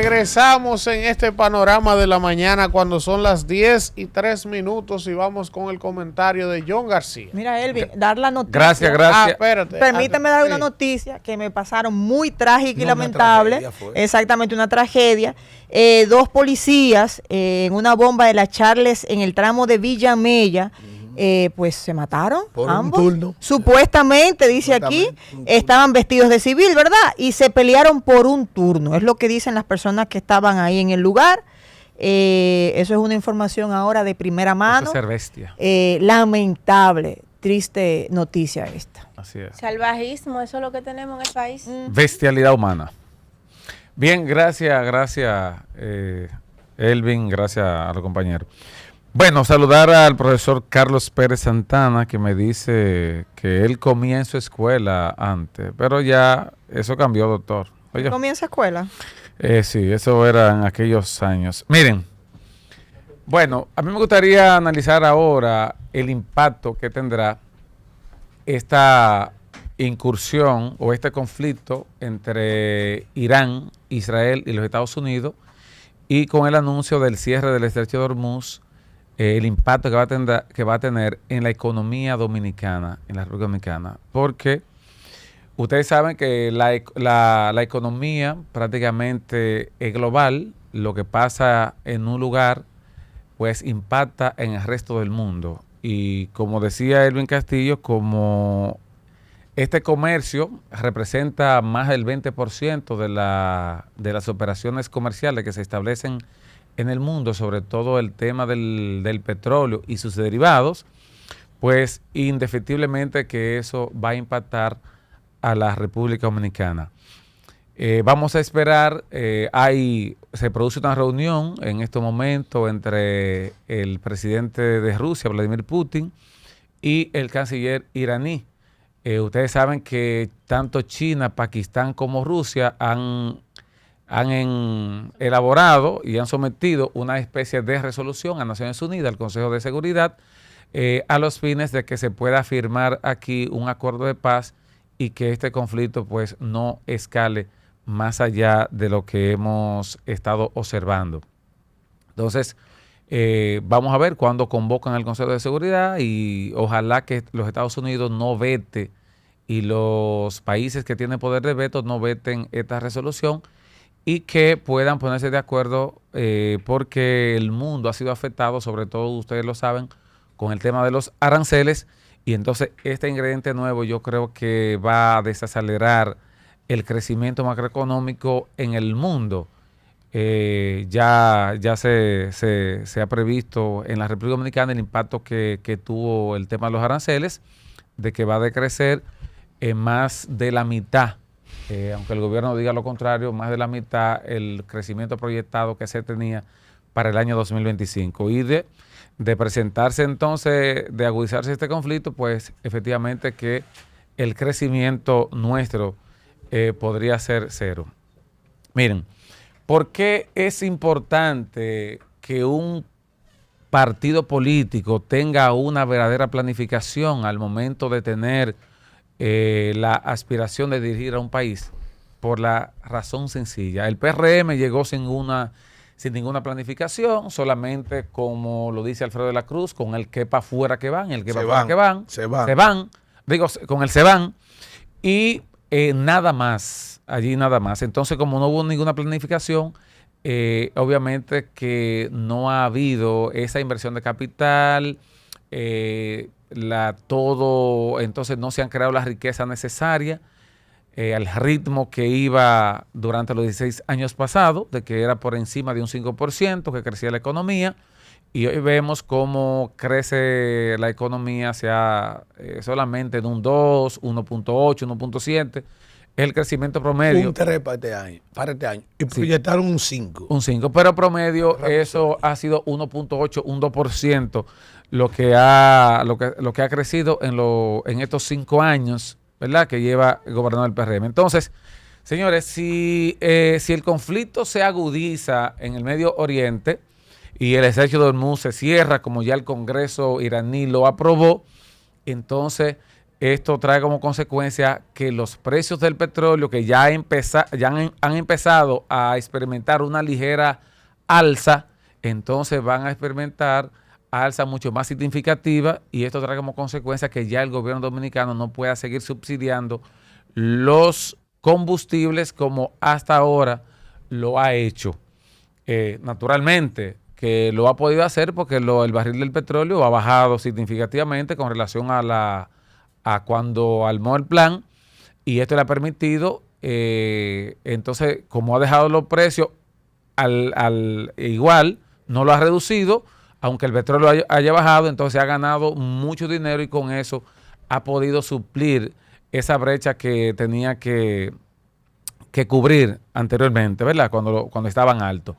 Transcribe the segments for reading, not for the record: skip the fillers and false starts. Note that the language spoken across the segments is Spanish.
Regresamos en este panorama de la mañana cuando son las 10:03 y vamos con el comentario de John García. Mira, Elvin, dar la noticia. Gracias. Espérate. Permíteme dar una noticia que me pasaron muy trágica y lamentable. Exactamente, una tragedia. Dos policías en una bomba de la Charles en el tramo de Villa Mella. Pues se mataron por ambos. Un turno. Supuestamente, dice aquí, estaban vestidos de civil, ¿verdad? Y se pelearon por un turno. Es lo que dicen las personas que estaban ahí en el lugar. Eso es una información ahora de primera mano. Eso es ser bestia. Lamentable, triste noticia esta. Así es. Salvajismo, eso es lo que tenemos en el país. Bestialidad humana. Bien, gracias, Elvin, gracias a los compañeros. Bueno, saludar al profesor Carlos Pérez Santana, que me dice que él comía en su escuela antes, pero ya eso cambió, doctor. Oye, ¿Comienza escuela? Sí, eso era en aquellos años. Miren, bueno, a mí me gustaría analizar ahora el impacto que tendrá esta incursión o este conflicto entre Irán, Israel y los Estados Unidos, y con el anuncio del cierre del Estrecho de Hormuz, el impacto que va a tener en la economía dominicana, en la República Dominicana, porque ustedes saben que la economía prácticamente es global. Lo que pasa en un lugar pues impacta en el resto del mundo, y como decía Elvin Castillo, como este comercio representa más del 20% de las operaciones comerciales que se establecen en el mundo, sobre todo el tema del petróleo y sus derivados, pues indefectiblemente que eso va a impactar a la República Dominicana. Vamos a esperar, se produce una reunión en este momento entre el presidente de Rusia, Vladimir Putin, y el canciller iraní. Ustedes saben que tanto China, Pakistán como Rusia han elaborado y han sometido una especie de resolución a Naciones Unidas, al Consejo de Seguridad, a los fines de que se pueda firmar aquí un acuerdo de paz y que este conflicto pues no escale más allá de lo que hemos estado observando. Entonces, vamos a ver cuándo convocan al Consejo de Seguridad, y ojalá que los Estados Unidos no vete y los países que tienen poder de veto no veten esta resolución, y que puedan ponerse de acuerdo, porque el mundo ha sido afectado, sobre todo ustedes lo saben, con el tema de los aranceles, y entonces este ingrediente nuevo yo creo que va a desacelerar el crecimiento macroeconómico en el mundo. Ya se ha previsto en la República Dominicana el impacto que tuvo el tema de los aranceles, de que va a decrecer en más de la mitad. Aunque el gobierno diga lo contrario, más de la mitad el crecimiento proyectado que se tenía para el año 2025. Y de presentarse entonces, de agudizarse este conflicto, pues efectivamente que el crecimiento nuestro podría ser cero. Miren, ¿por qué es importante que un partido político tenga una verdadera planificación al momento de tener la aspiración de dirigir a un país? Por la razón sencilla: el PRM llegó sin ninguna planificación, solamente, como lo dice Alfredo de la Cruz, con el que para afuera que van, el que para afuera que van, se van, con el se van, y nada más, allí nada más. Entonces, como no hubo ninguna planificación, obviamente que no ha habido esa inversión de capital, entonces no se han creado las riquezas necesarias al ritmo que iba durante los 16 años pasados, de que era por encima de un 5% que crecía la economía, y hoy vemos cómo crece la economía solamente en un 2, 1.8, 1.7, es el crecimiento promedio. Un 3 para este año, y proyectaron un 5. Un 5, pero promedio eso ha sido 1.8, un 2%, lo que ha crecido en estos 5 años, ¿verdad?, que lleva gobernando el PRM. Entonces, señores, si el conflicto se agudiza en el Medio Oriente y el Estrecho de Hormuz se cierra, como ya el Congreso iraní lo aprobó, entonces esto trae como consecuencia que los precios del petróleo, que ya han empezado a experimentar una ligera alza, entonces van a experimentar alza mucho más significativa, y esto trae como consecuencia que ya el gobierno dominicano no pueda seguir subsidiando los combustibles como hasta ahora lo ha hecho. Naturalmente que lo ha podido hacer porque el barril del petróleo ha bajado significativamente con relación a cuando armó el plan, y esto le ha permitido, entonces, como ha dejado los precios igual, no lo ha reducido, aunque el petróleo haya bajado, entonces ha ganado mucho dinero, y con eso ha podido suplir esa brecha que tenía que cubrir anteriormente, ¿verdad? Cuando estaban altos.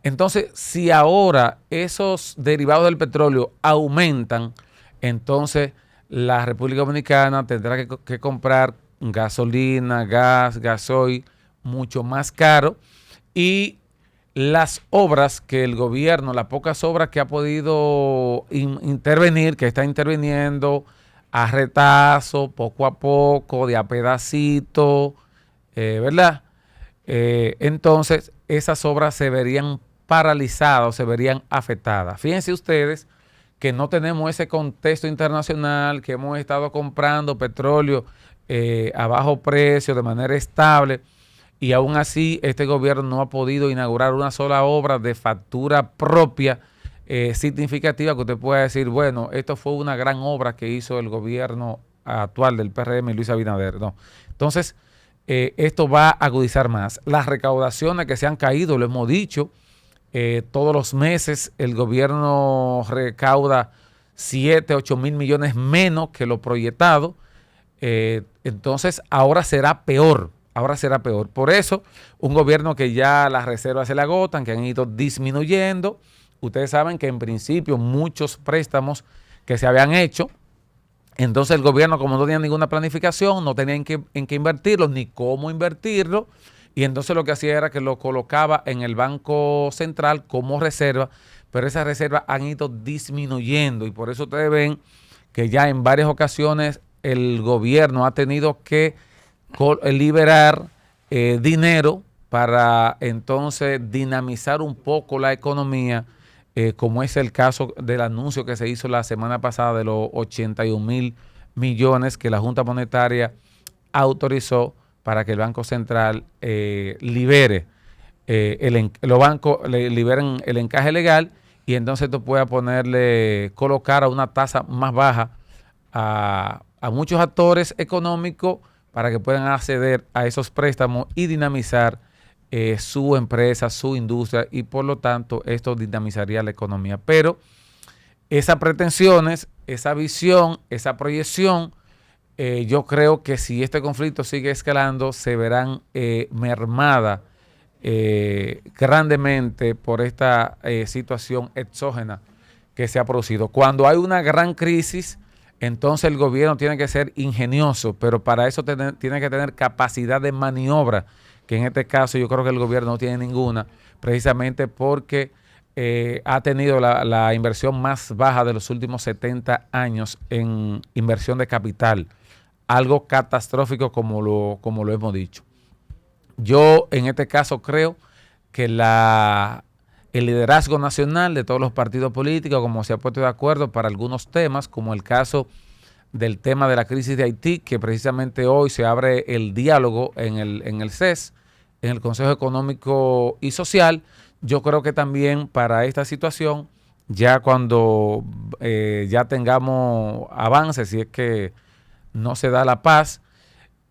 Entonces, si ahora esos derivados del petróleo aumentan, entonces la República Dominicana tendrá que comprar gasolina, gasoil mucho más caro, y las obras que el gobierno, las pocas obras que ha podido intervenir, que está interviniendo a retazo, poco a poco, de a pedacito, ¿verdad? Entonces, esas obras se verían paralizadas, se verían afectadas. Fíjense ustedes que no tenemos ese contexto internacional, que hemos estado comprando petróleo a bajo precio, de manera estable, y aún así este gobierno no ha podido inaugurar una sola obra de factura propia significativa que usted pueda decir, bueno, esto fue una gran obra que hizo el gobierno actual del PRM y Luis Abinader. No. Entonces, esto va a agudizar más. Las recaudaciones que se han caído, lo hemos dicho, todos los meses el gobierno recauda 7, 8 mil millones menos que lo proyectado. Entonces, ahora será peor. Ahora será peor. Por eso, un gobierno que ya las reservas se le agotan, que han ido disminuyendo. Ustedes saben que en principio muchos préstamos que se habían hecho, entonces el gobierno, como no tenía ninguna planificación, no tenía en qué invertirlo, ni cómo invertirlo, y entonces lo que hacía era que lo colocaba en el Banco Central como reserva, pero esas reservas han ido disminuyendo, y por eso ustedes ven que ya en varias ocasiones el gobierno ha tenido que liberar dinero para entonces dinamizar un poco la economía, como es el caso del anuncio que se hizo la semana pasada de los 81 mil millones que la Junta Monetaria autorizó para que el Banco Central libere, los bancos liberen el encaje legal, y entonces esto pueda colocar a una tasa más baja a muchos actores económicos para que puedan acceder a esos préstamos y dinamizar su empresa, su industria, y por lo tanto esto dinamizaría la economía. Pero esas pretensiones, esa visión, esa proyección, yo creo que si este conflicto sigue escalando, se verán mermadas grandemente por esta situación exógena que se ha producido. Cuando hay una gran crisis, entonces el gobierno tiene que ser ingenioso, pero para eso tiene que tener capacidad de maniobra, que en este caso yo creo que el gobierno no tiene ninguna, precisamente porque ha tenido la inversión más baja de los últimos 70 años en inversión de capital, algo catastrófico como lo hemos dicho. Yo en este caso creo que el liderazgo nacional de todos los partidos políticos, como se ha puesto de acuerdo para algunos temas, como el caso del tema de la crisis de Haití, que precisamente hoy se abre el diálogo en el CES, en el Consejo Económico y Social. Yo creo que también para esta situación, ya cuando ya tengamos avances, si es que no se da la paz,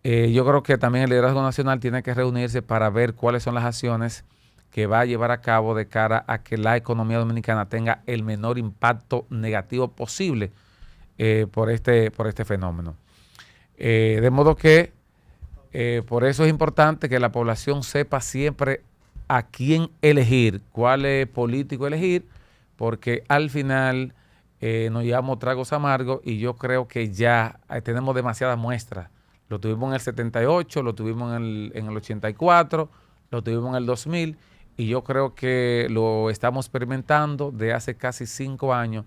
yo creo que también el liderazgo nacional tiene que reunirse para ver cuáles son las acciones que va a llevar a cabo de cara a que la economía dominicana tenga el menor impacto negativo posible por este fenómeno. De modo que por eso es importante que la población sepa siempre a quién elegir, cuál político elegir, porque al final nos llevamos tragos amargos, y yo creo que ya tenemos demasiadas muestras. Lo tuvimos en el 78, lo tuvimos en el 84, lo tuvimos en el 2000, y yo creo que lo estamos experimentando de hace casi 5 años,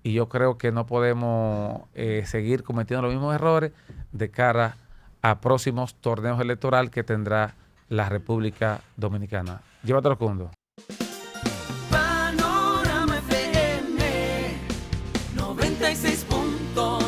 y yo creo que no podemos seguir cometiendo los mismos errores de cara a próximos torneos electorales que tendrá la República Dominicana. Llévatelo, Cundo. Panorama FM 96.9